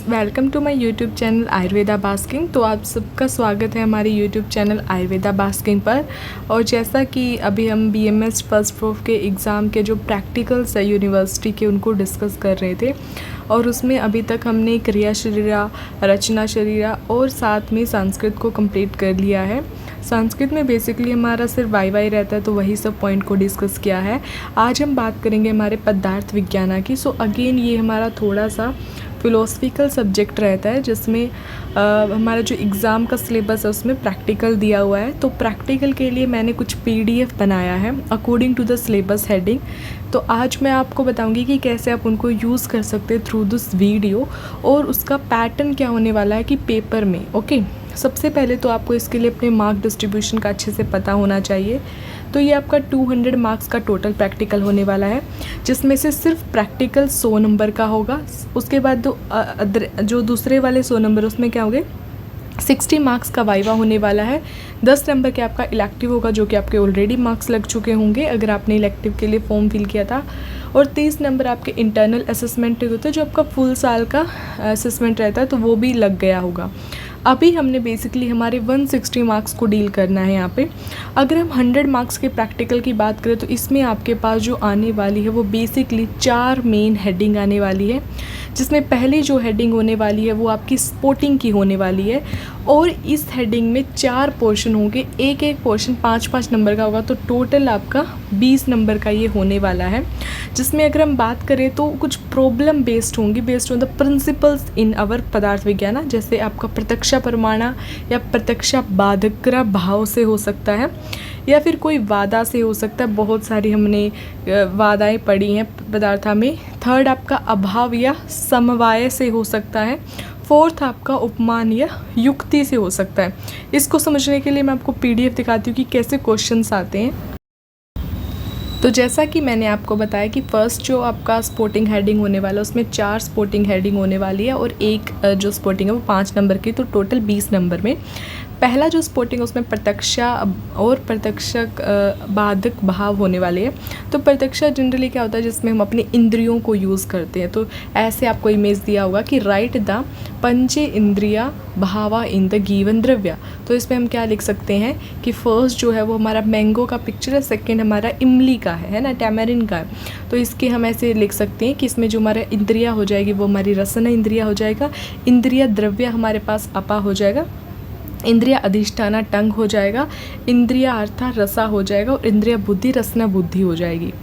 Welcome to my YouTube channel Ayurveda basking. तो आप सबका स्वागत है हमारे यूट्यूब चैनल आयुर्वेदा बास्किंग पर। और जैसा कि अभी हम बीएमएस फर्स्ट प्रूफ के एग्ज़ाम के जो प्रैक्टिकल्स है यूनिवर्सिटी के उनको डिस्कस कर रहे थे, और उसमें अभी तक हमने क्रिया शरीरा, रचना शरीरा और साथ में संस्कृत को कंप्लीट कर लिया है। संस्कृत में बेसिकली हमारा सिर्फ वाई रहता है, तो वही सब पॉइंट को डिस्कस किया है। आज हम बात करेंगे हमारे पदार्थ विज्ञान की। सो अगेन ये हमारा थोड़ा सा फ़िलोसफिकल सब्जेक्ट रहता है, जिसमें हमारा जो एग्ज़ाम का सिलेबस है उसमें प्रैक्टिकल दिया हुआ है। तो प्रैक्टिकल के लिए मैंने कुछ पीडीएफ बनाया है according to the syllabus heading. तो आज मैं आपको बताऊंगी कि कैसे आप उनको यूज़ कर सकते हैं थ्रू दिस वीडियो, और उसका पैटर्न क्या होने वाला है कि पेपर में। ओके, सबसे पहले तो आपको इसके लिए अपने मार्क डिस्ट्रीब्यूशन का अच्छे से पता होना चाहिए। तो ये आपका 200 मार्क्स का टोटल प्रैक्टिकल होने वाला है, जिसमें से सिर्फ प्रैक्टिकल 100 नंबर का होगा। उसके बाद जो दूसरे वाले 100 नंबर उसमें क्या होंगे, 60 मार्क्स का वाइवा होने वाला है। 10 नंबर के आपका इलेक्टिव होगा, जो कि आपके ऑलरेडी मार्क्स लग चुके होंगे अगर आपने इलेक्टिव के लिए फॉर्म फिल किया था। और 30 नंबर आपके इंटरनल असेसमेंट होते हैं, जो आपका फुल साल का असेसमेंट रहता है, तो वो भी लग गया होगा। अभी हमने बेसिकली हमारे 160 मार्क्स को डील करना है यहाँ पे। अगर हम 100 मार्क्स के प्रैक्टिकल की बात करें, तो इसमें आपके पास जो आने वाली है वो बेसिकली 4 मेन हेडिंग आने वाली है, जिसमें पहली जो हेडिंग होने वाली है वो आपकी स्पोर्टिंग की होने वाली है। और इस हेडिंग में 4 पोर्शन होंगे, एक एक पोर्शन 5-5 नंबर का होगा, तो टोटल आपका 20 नंबर का ये होने वाला है। जिसमें अगर हम बात करें तो कुछ प्रॉब्लम बेस्ड होंगी, based on the principles in our पदार्थ विज्ञान। जैसे आपका प्रत्यक्षा परमाणु या प्रत्यक्षा बाधक भाव से हो सकता है, या फिर कोई वादा से हो सकता है। बहुत सारी हमने वादाएं पढ़ी हैं पदार्थ में। थर्ड आपका अभाव या समवाय से हो सकता है। फोर्थ आपका उपमान या युक्ति से हो सकता है। इसको समझने के लिए मैं आपको पीडीएफ दिखाती हूँ कि कैसे क्वेश्चंस आते हैं। तो जैसा कि मैंने आपको बताया कि फ़र्स्ट जो आपका स्पोर्टिंग हेडिंग होने वाला है उसमें 4 स्पोर्टिंग हेडिंग होने वाली है, और एक जो स्पोर्टिंग है वो 5 नंबर की, तो टोटल 20 नंबर में पहला जो स्पोर्टिंग है उसमें प्रत्यक्षा और प्रत्यक्षा बाधक भाव होने वाले हैं। तो प्रत्यक्षा जनरली क्या होता है, जिसमें हम अपनी इंद्रियों को यूज़ करते हैं। तो ऐसे आपको इमेज दिया होगा कि राइट द पंचे इंद्रिया भावा इन द गिवन द्रव्य। तो इसमें हम क्या लिख सकते हैं कि फर्स्ट जो है वो हमारा मैंगो का पिक्चर है, सेकेंड हमारा इमली का है ना, टैमरिन का है। तो इसके हम ऐसे लिख सकते हैं कि इसमें जो हमारा इंद्रिया हो जाएगी वो हमारी रसना इंद्रिया हो जाएगा, इंद्रिया द्रव्य हमारे पास अपा हो जाएगा, इंद्रिया अधिष्ठाना टंग हो जाएगा, इंद्रिया अर्था रसा हो जाएगा, और इंद्रिया बुद्धि रसना बुद्धि हो जाएगी।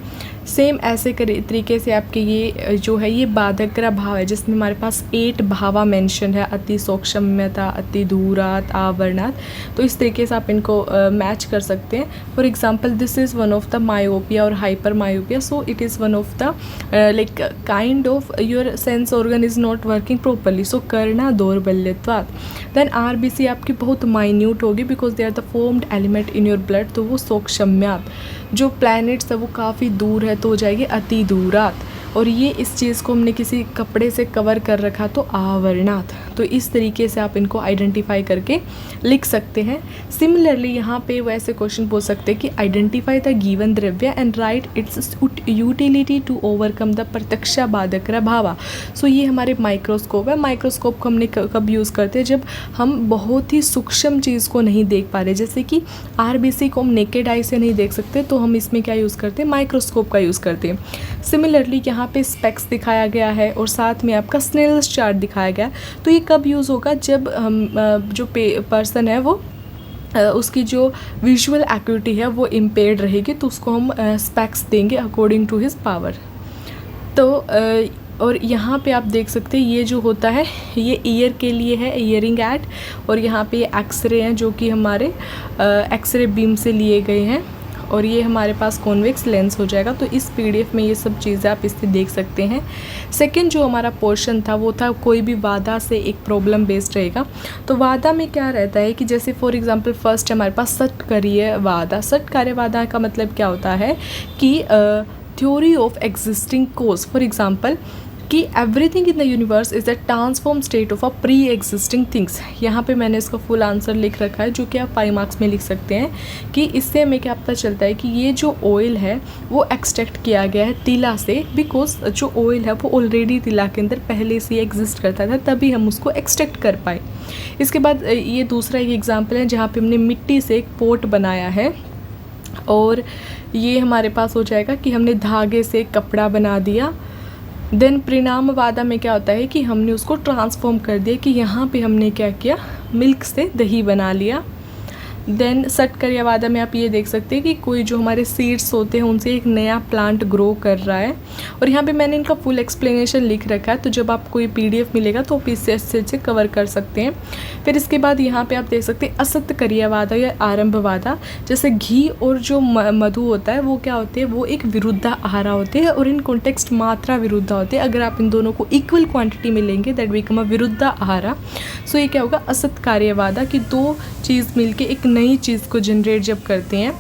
सेम ऐसे तरीके से आपके ये जो है ये बाधग्र भाव है, जिसमें हमारे पास 8 भावा मेंशन है, अति सूक्ष्मता, अति दूरात, आवरणात। तो इस तरीके से आप इनको मैच कर सकते हैं। For example this is one of the myopia और hyper myopia. So it is one of the like kind of your sense organ is not working properly, so करना दौर्बल्यत्वात्। देन आरबीसी आपकी बहुत माइन्यूट होगी, because they are the formed element in your blood, तो वो सूक्ष्म्यात्। जो planets है वो काफ़ी दूर है, तो हो जाएगी अति दूरात। और ये इस चीज़ को हमने किसी कपड़े से कवर कर रखा, तो आवरणात्। तो इस तरीके से आप इनको आइडेंटिफाई करके लिख सकते हैं। सिमिलरली यहाँ पे वो ऐसे क्वेश्चन पूछ सकते हैं कि आइडेंटिफाई द गिवन द्रव्य and write its utility to overcome the प्रत्यक्षा बाधक भावा। सो ये हमारे माइक्रोस्कोप है। माइक्रोस्कोप को हमने कब यूज़ करते हैं, जब हम बहुत ही सूक्ष्म चीज़ को नहीं देख पा रहे। जैसे कि आरबीसी को हम नेकेड आई से नहीं देख सकते, तो हम इसमें क्या यूज़ करते हैं, माइक्रोस्कोप का यूज़ करते हैं। सिमिलरली यहाँ पे स्पेक्स दिखाया गया है, और साथ में आपका स्नेल्स चार्ट दिखाया गया। तो ये कब यूज़ होगा, जब हम जो पर्सन है वो उसकी जो विजुअल एक्टिविटी है वो इम्पेयर्ड रहेगी, तो उसको हम स्पेक्स देंगे अकॉर्डिंग टू हिज पावर। तो और यहाँ पे आप देख सकते हैं ये जो होता है ये ईयर के लिए है, ईयरिंग एड। और यहाँ पे ये एक्सरे हैं, जो कि हमारे एक्सरे बीम से लिए गए हैं, और ये हमारे पास कॉन्वेक्स लेंस हो जाएगा। तो इस पीडीएफ में ये सब चीज़ें आप इससे देख सकते हैं। सेकंड जो हमारा पोर्शन था वो था कोई भी वादा से एक प्रॉब्लम बेस्ड रहेगा। तो वादा में क्या रहता है कि जैसे फॉर एग्जांपल फर्स्ट हमारे पास सटकार्य वादा। सटकार्य वादा का मतलब क्या होता है कि theory of existing cause. For example कि everything in the universe is the transform state of a pre existing things. यहाँ पे मैंने इसका फुल आंसर लिख रखा है जो कि आप 5 मार्क्स में लिख सकते हैं कि इससे हमें क्या पता चलता है कि ये जो ऑयल है वो एक्सट्रैक्ट किया गया है तिला से, बिकॉज जो ऑयल है वो ऑलरेडी तिला के अंदर पहले से एग्जिस्ट करता था, तभी हम उसको एक्सट्रैक्ट कर पाए। इसके बाद ये दूसरा एक एग्जाम्पल है जहाँ पे हमने मिट्टी से एक पोट बनाया है और ये हमारे पास हो जाएगा कि हमने धागे से कपड़ा बना दिया। देन परिणाम वादा में क्या होता है कि हमने उसको ट्रांसफॉर्म कर दिया कि यहाँ पे हमने क्या किया, मिल्क से दही बना लिया। देन सटकर्यावादा में आप ये देख सकते हैं कि कोई जो हमारे सीड्स होते हैं उनसे एक नया प्लांट ग्रो कर रहा है, और यहाँ पे मैंने इनका फुल एक्सप्लेनेशन लिख रखा है, तो जब आपको ये PDF मिलेगा तो आप इससे अच्छे से कवर कर सकते हैं। फिर इसके बाद यहाँ पे आप देख सकते हैं असत्यकर्यावादा या आरंभवादा। जैसे घी और जो मधु होता है वो क्या होते हैं, वो एक विरुद्ध आहारा होते हैं और इन कॉन्टेक्स्ट मात्रा विरुद्ध होते हैं। अगर आप इन दोनों को इक्वल क्वांटिटी में लेंगे दैट बिकम अ विरुद्ध आहारा। सो ये क्या होगा, असत्यकार्यवादा की दो चीज़ मिलके एक नई चीज़ को जनरेट जब करते हैं।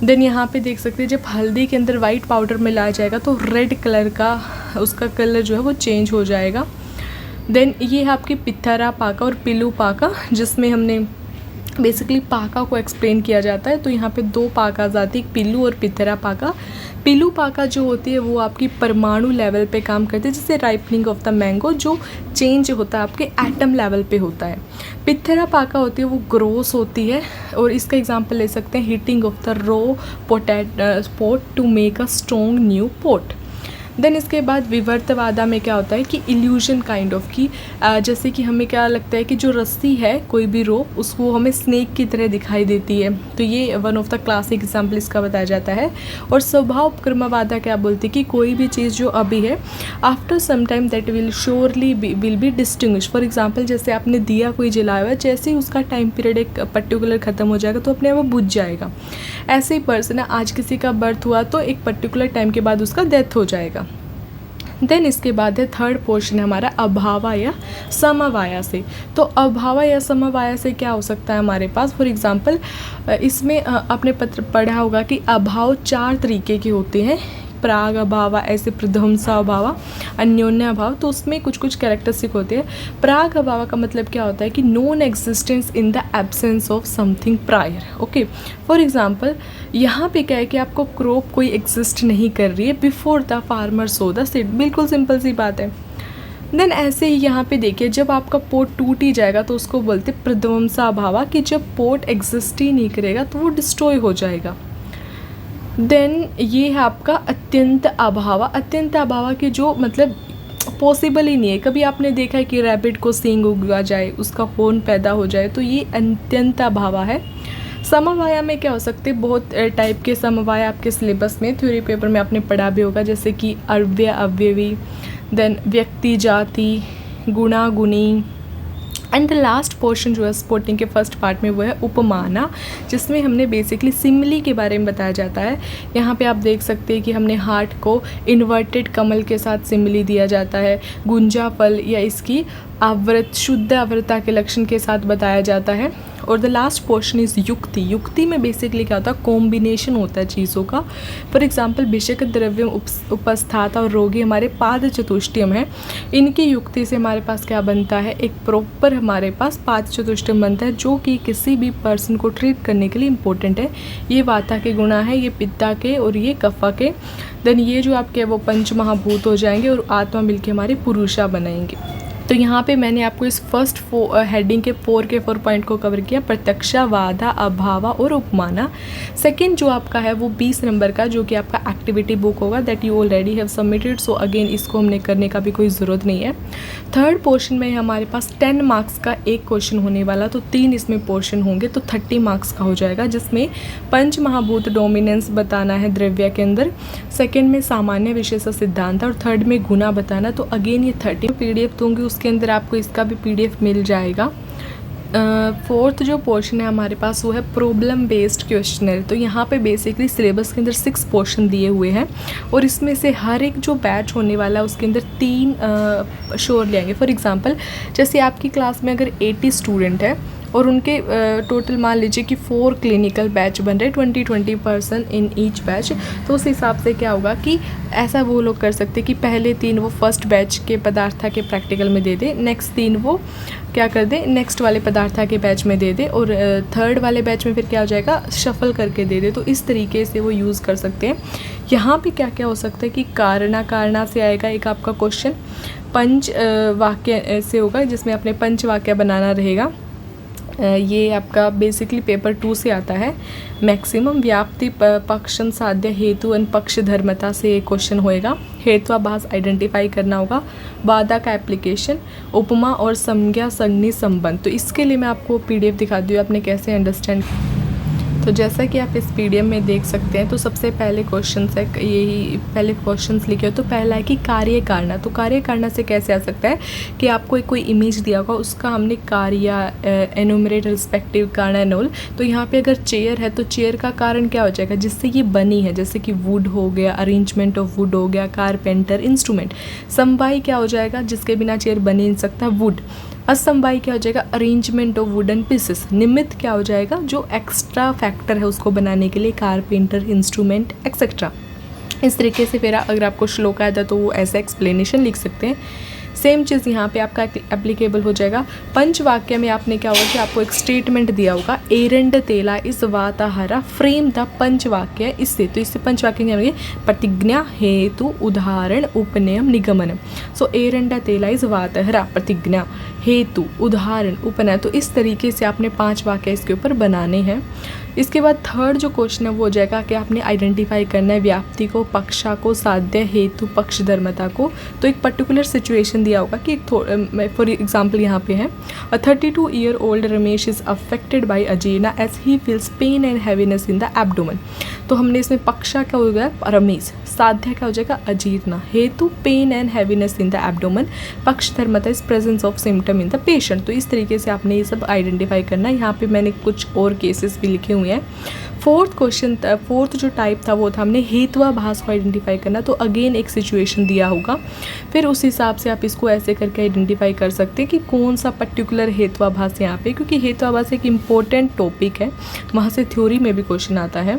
देन यहाँ पे देख सकते हैं जब हल्दी के अंदर वाइट पाउडर मिलाया जाएगा तो रेड कलर का उसका कलर जो है वो चेंज हो जाएगा। देन ये है आपकी पित्थरा पाका और पिलू पाका, जिसमें हमने बेसिकली पाका को एक्सप्लेन किया जाता है। तो यहाँ पे 2 पाकाज आती है, पिल्लू और पित्थरा पाका। पिल्लू पाका जो होती है वो आपकी परमाणु लेवल पे काम करती है, जैसे राइपनिंग ऑफ द मैंगो जो चेंज होता है आपके एटम लेवल पे होता है। पित्थरा पाका होती है वो ग्रोस होती है, और इसका एग्जांपल ले सकते हैं heating of the raw pot to make a strong new pot. Then इसके बाद विवर्तवादा में क्या होता है कि इल्यूजन काइंड ऑफ की जैसे कि हमें क्या लगता है कि जो रस्सी है कोई भी रोप उसको हमें स्नेक की तरह दिखाई देती है, तो ये one of the classic example इसका बताया जाता है। और स्वभाव उपक्रमवादा क्या बोलती है कि कोई भी चीज़ जो अभी है after some time that will surely will be distinguish. For example जैसे आपने दिया कोई जलाया हुआ है, जैसे ही उसका टाइम पीरियड एक पर्टिकुलर ख़त्म हो जाएगा तो अपने आप वो बुझ जाएगा। ऐसे ही पर्सन है, आज किसी का बर्थ हुआ तो एक पर्टिकुलर टाइम के बाद उसका डेथ हो जाएगा। देन इसके बाद है थर्ड पोर्शन हमारा अभावा या समवाया से। तो अभावा या समवाया से क्या हो सकता है हमारे पास, फॉर एग्जांपल इसमें आपने पत्र पढ़ा होगा कि अभाव 4 तरीके के होते हैं, प्राग अभावा, ऐसे प्रध्वंसा अभावा, अन्योन्य अभाव। तो उसमें कुछ कुछ कैरेक्टरिस्टिक होते हैं। प्राग अभावा का मतलब क्या होता है कि non existence in the absence of something prior. Okay, for example यहाँ पे क्या है कि आपको क्रॉप कोई एग्जिस्ट नहीं कर रही है before the farmer so the seed, बिल्कुल सिंपल सी बात है। देन ऐसे ही यहाँ पे देखिए जब आपका पोट टूट ही जाएगा तो उसको बोलते प्रध्वंसा अभावा, कि जब पोट एग्जिस्ट ही नहीं करेगा तो वो डिस्ट्रॉय हो जाएगा। देन ये है आपका अत्यंत अभावा। अत्यंत अभावा की जो मतलब पॉसिबल ही नहीं है। कभी आपने देखा है कि रैबिट को सींग उगा जाए, उसका हॉर्न पैदा हो जाए, तो ये अत्यंत अभावा है। समवाया में क्या हो सकते हैं, बहुत टाइप के समवाय आपके सिलेबस में थ्योरी पेपर में आपने पढ़ा भी होगा, जैसे कि अव्यय अवयवी, देन व्यक्ति जाति, गुणा गुणी, एंड द लास्ट पोर्शन जो है स्पोर्टिंग के फर्स्ट पार्ट में वो है उपमाना, जिसमें हमने बेसिकली सिमिली के बारे में बताया जाता है। यहाँ पे आप देख सकते हैं कि हमने हार्ट को इन्वर्टेड कमल के साथ सिमिली दिया जाता है, गुंजा फल या इसकी आवृत शुद्ध आवृत्ता के लक्षण के साथ बताया जाता है। और द लास्ट पोर्शन इज़ युक्ति। युक्ति में बेसिकली क्या होता है, कॉम्बिनेशन होता है चीज़ों का। फॉर एग्जांपल भिषक द्रव्यम उपस्थाता और रोगी हमारे पाद चतुष्टयम है, इनकी युक्ति से हमारे पास क्या बनता है, एक प्रॉपर हमारे पास पाद चतुष्टयम बनता है जो कि किसी भी पर्सन को ट्रीट करने के लिए इम्पोर्टेंट है। ये वाता के गुणा है, ये पित्ता के और ये कफा के। देन ये जो आपके वो पंच महाभूत हो जाएंगे और आत्मा मिलके हमारे पुरुषा बनाएंगे। तो यहाँ पे मैंने आपको इस फर्स्ट हेडिंग के 4 पॉइंट को कवर किया, प्रत्यक्षा, वादा, अभावा और उपमाना। सेकंड जो आपका है वो 20 नंबर का, जो कि आपका एक्टिविटी बुक होगा, that you already have submitted, so again इसको हमने करने का भी कोई ज़रूरत नहीं है। थर्ड पोर्शन में हमारे पास 10 मार्क्स का एक क्वेश्चन होने वाला, तो 3 इसमें पोर्शन होंगे, तो 30 मार्क्स का हो जाएगा, जिसमें पंच महाभूत डोमिनेंस बताना है द्रव्य के अंदर, सेकेंड में सामान्य विशेष सिद्धांत, और थर्ड में गुना बताना। तो अगेन ये 30 PDF दूंगी, उसके अंदर आपको इसका भी PDF मिल जाएगा। फोर्थ जो पोर्शन है हमारे पास वो है प्रॉब्लम बेस्ड क्वेश्चनर। तो यहाँ पे बेसिकली सिलेबस के अंदर 6 पोर्शन दिए हुए हैं, और इसमें से हर एक जो बैच होने वाला है उसके अंदर 3 श्योर ले आएंगे। फॉर एग्जांपल जैसे आपकी क्लास में अगर 80 स्टूडेंट है और उनके टोटल मान लीजिए कि 4 क्लिनिकल बैच बन रहे, 20-20% इन ईच बैच। तो उस हिसाब से क्या होगा कि ऐसा वो लोग कर सकते कि पहले 3 वो फर्स्ट बैच के पदार्था के प्रैक्टिकल में दे दे, नेक्स्ट 3 वो क्या कर दे नेक्स्ट वाले पदार्था के बैच में दे दे, और थर्ड वाले बैच में फिर क्या हो जाएगा शफल करके दे दे। तो इस तरीके से वो यूज़ कर सकते हैं। यहाँ पे क्या क्या हो सकता है कि कारणा से आएगा एक आपका क्वेश्चन, पंच वाक्य से होगा जिसमें अपने पंच वाक्य बनाना रहेगा। ये आपका बेसिकली पेपर 2 से आता है। मैक्सिमम व्याप्ति पक्षम साध्य हेतु एंड पक्ष धर्मता से एक क्वेश्चन होएगा। हेत्वाभास आइडेंटिफाई करना होगा। वादा का एप्लीकेशन, उपमा और संज्ञा संज्ञी संबंध। तो इसके लिए मैं आपको PDF दिखा दूँ आपने कैसे अंडरस्टैंड। तो जैसा कि आप इस PDF में देख सकते हैं, तो सबसे पहले क्वेश्चन है, यही पहले क्वेश्चंस लिखे हो। तो पहला है कि कार्य कारणा। तो कार्य कारणा से कैसे आ सकता है कि आपको कोई इमेज दिया होगा, उसका हमने कार्य एनुमरेट रिस्पेक्टिव कारण एंड ऑल। तो यहाँ पे अगर चेयर है तो चेयर का कारण क्या हो जाएगा, जिससे ये बनी है, जैसे कि वुड हो गया, अरेंजमेंट ऑफ वुड हो गया, कारपेंटर, इंस्ट्रूमेंट। समवाय क्या हो जाएगा, जिसके बिना चेयर बन ही नहीं सकता, वुड। असमवाय क्या हो जाएगा, अरेंजमेंट ऑफ वुडन पीसेस। निमित्त क्या हो जाएगा, जो एक्स्ट्रा फैक्टर है उसको बनाने के लिए, कारपेंटर, इंस्ट्रूमेंट एक्सेट्रा। इस तरीके से फिर अगर आपको श्लोक आया था तो वो ऐसा एक्सप्लेनेशन लिख सकते हैं। सेम चीज़ यहाँ पे आपका एप्लीकेबल हो जाएगा। पंचवाक्य में आपने क्या होगा कि आपको एक स्टेटमेंट दिया होगा, एरंड तेला इस वाताहरा फ्रेम द पंचवाक्य। इससे तो इससे पंचवाक्य क्या होंगे, प्रतिज्ञा, हेतु, उदाहरण, उपनयन, निगमन। सो एरंड तेला इस वाताहरा, प्रतिज्ञा, हेतु, उदाहरण, उपनयन। तो इस तरीके से आपने 5 वाक्य इसके ऊपर बनाने हैं। इसके बाद थर्ड जो क्वेश्चन है वो हो जाएगा कि आपने आइडेंटिफाई करना है व्याप्ति को, पक्षा को, साध्य, हेतु, पक्षधर्मता को। तो एक पर्टिकुलर सिचुएशन दिया होगा कि फॉर एग्जांपल यहाँ पे है, a 32-year-old Ramesh is affected by अजीर्णा as he feels pain and heaviness in the abdomen. तो हमने इसमें पक्षा क्या हो गया, रमेश। साध्य क्या हो जाएगा, अजीर्णा। हेतु, pain and heaviness in the abdomen. पक्षधर्मता is presence of symptom in the patient. तो इस तरीके से आपने ये सब आइडेंटिफाई करना है। यहाँ पे मैंने कुछ और केसेस भी लिखे हुए हैं। फोर्थ जो टाइप था वो था हमने हेत्वाभास को आइडेंटिफाई करना। तो अगेन एक सिचुएशन दिया होगा, फिर उस हिसाब से आप इसको ऐसे करके आइडेंटिफाई कर सकते हैं कि कौन सा पर्टिकुलर हेत्वाभास यहाँ पे, क्योंकि हेत्वाभास एक इम्पोर्टेंट टॉपिक है, वहाँ से थ्योरी में भी क्वेश्चन आता है।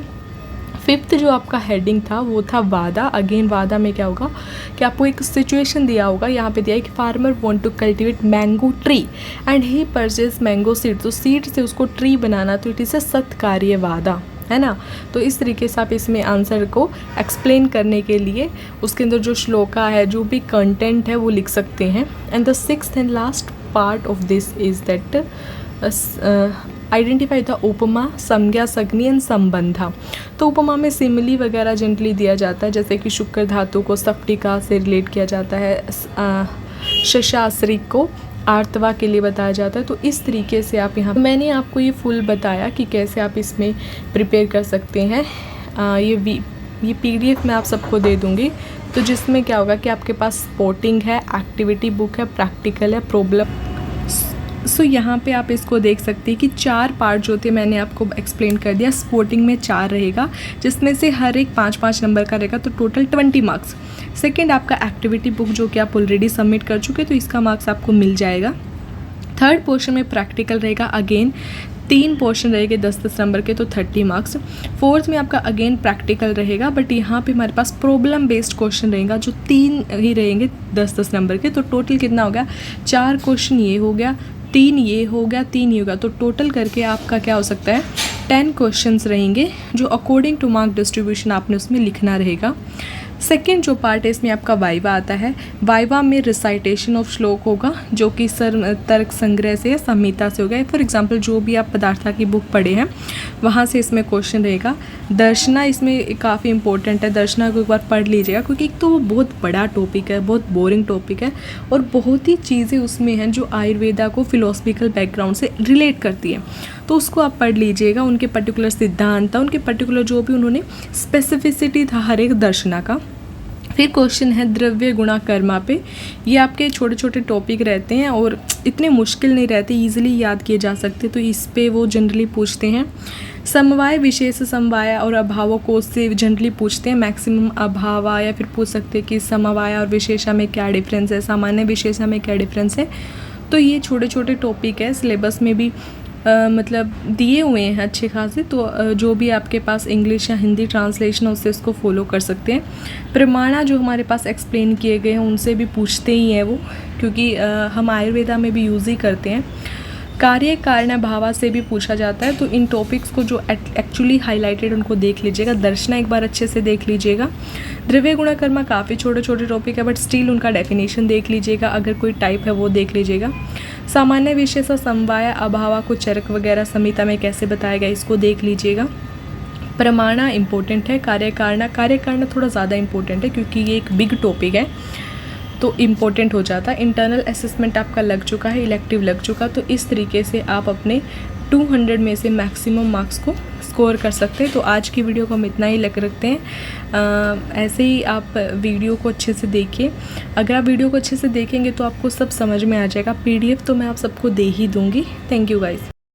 5th जो आपका हेडिंग था वो था वादा। अगेन वादा में क्या होगा कि आपको एक सिचुएशन दिया होगा, यहाँ पे दिया है कि farmer want to cultivate mango tree and he purchase mango seed. तो सीड से उसको ट्री बनाना, तो इट इज़ अ सत्कार्य वादा, है ना। तो इस तरीके से आप इसमें आंसर को एक्सप्लेन करने के लिए उसके अंदर जो श्लोका है, जो भी कंटेंट है वो लिख सकते हैं। And the 6th and last part of this is that identify the उपमा, संज्ञा, संज्ञी एंड संबंधा। तो उपमा में सिमिली वगैरह जनरली दिया जाता है, जैसे कि शुक्र धातु को सफ्टिका से रिलेट किया जाता है, शशाश्रिक को आर्तवा के लिए बताया जाता है। तो इस तरीके से आप यहाँ, मैंने आपको ये फुल बताया कि कैसे आप इसमें प्रिपेयर कर सकते हैं। ये PDF मैं आप सबको दे दूँगी, तो जिसमें क्या होगा कि आपके पास स्पोर्टिंग है, एक्टिविटी बुक है, प्रैक्टिकल है, प्रॉब्लम। सो यहाँ पे आप इसको देख सकते हैं कि 4 पार्ट जो थे मैंने आपको एक्सप्लेन कर दिया। स्पोर्टिंग में 4 रहेगा, जिसमें से हर एक 5-5 नंबर का रहेगा, तो टोटल 20 मार्क्स। सेकंड आपका एक्टिविटी बुक जो कि आप ऑलरेडी सबमिट कर चुके, तो इसका मार्क्स आपको मिल जाएगा। थर्ड पोर्शन में प्रैक्टिकल रहेगा, अगेन 3 पोर्शन रहेंगे 10-10 नंबर के, तो 30 मार्क्स। फोर्थ में आपका अगेन प्रैक्टिकल रहेगा, बट यहाँ पे हमारे पास प्रॉब्लम बेस्ड क्वेश्चन रहेगा, जो 3 ही रहेंगे 10-10 नंबर के। तो टोटल कितना हो गया, 4 क्वेश्चन ये हो गया, 3 ये हो गया, 3 ये होगा। तो टोटल करके आपका क्या हो सकता है, 10 क्वेश्चंस रहेंगे, जो अकॉर्डिंग टू मार्क डिस्ट्रीब्यूशन आपने उसमें लिखना रहेगा। सेकेंड जो पार्ट है इसमें आपका वाइवा आता है। वाइवा में रिसाइटेशन ऑफ श्लोक होगा, जो कि तर्क संग्रह से, संहिता से होगा। फॉर एग्जांपल जो भी आप पदार्था की बुक पढ़े हैं वहाँ से इसमें क्वेश्चन रहेगा। दर्शना इसमें काफ़ी इंपॉर्टेंट है, दर्शना को एक बार पढ़ लीजिएगा, क्योंकि एक तो वो बहुत बड़ा टॉपिक है, बहुत बोरिंग टॉपिक है, और बहुत ही चीज़ें उसमें हैं जो आयुर्वेदा को फिलोसफिकल बैकग्राउंड से रिलेट करती है। तो उसको आप पढ़ लीजिएगा, उनके पर्टिकुलर सिद्धांत था, उनके पर्टिकुलर जो भी उन्होंने स्पेसिफिसिटी था हर एक दर्शना का। फिर क्वेश्चन है द्रव्य गुणा कर्मा पे। ये आपके छोटे छोटे टॉपिक रहते हैं और इतने मुश्किल नहीं रहते, इजीली याद किए जा सकते, तो इस पे वो जनरली पूछते हैं। समवाय, विशेष समवाय और अभावों को से जनरली पूछते हैं, मैक्सिमम अभाव, या फिर पूछ सकते हैं कि समवाय और विशेषा में क्या डिफरेंस है, सामान्य विशेषा में क्या डिफरेंस है। तो ये छोटे छोटे टॉपिक है, सिलेबस में भी मतलब दिए हुए हैं अच्छे खासे, तो जो भी आपके पास इंग्लिश या हिंदी ट्रांसलेशन है उससे इसको फॉलो कर सकते हैं। प्रमाणा जो हमारे पास एक्सप्लेन किए गए हैं उनसे भी पूछते ही हैं वो, क्योंकि हम आयुर्वेदा में भी यूज़ ही करते हैं। कार्य कारण भावा से भी पूछा जाता है, तो इन टॉपिक्स को जो एक्चुअली हाईलाइटेड उनको देख लीजिएगा। दर्शना एक बार अच्छे से देख लीजिएगा। द्रव्य गुणकर्मा काफ़ी छोटे छोटे टॉपिक है, बट स्टिल उनका डेफिनेशन देख लीजिएगा। अगर कोई टाइप है वो देख लीजिएगा। सामान्य विशेष समवाय अभावा को चरक वगैरह संहिता में कैसे बताया गया इसको देख लीजिएगा। प्रमाणा इंपॉर्टेंट है। कार्यकारणा थोड़ा ज़्यादा इंपॉर्टेंट है क्योंकि ये एक बिग टॉपिक है, तो इम्पोर्टेंट हो जाता है। इंटरनल असेसमेंट आपका लग चुका है, इलेक्टिव लग चुका, तो इस तरीके से आप अपने 200 में से मैक्सिमम मार्क्स को स्कोर कर सकते हैं। तो आज की वीडियो को हम इतना ही रखते हैं। ऐसे ही आप वीडियो को अच्छे से देखिए। अगर आप वीडियो को अच्छे से देखेंगे तो आपको सब समझ में आ जाएगा। PDF तो मैं आप सबको दे ही दूँगी। Thank you guys.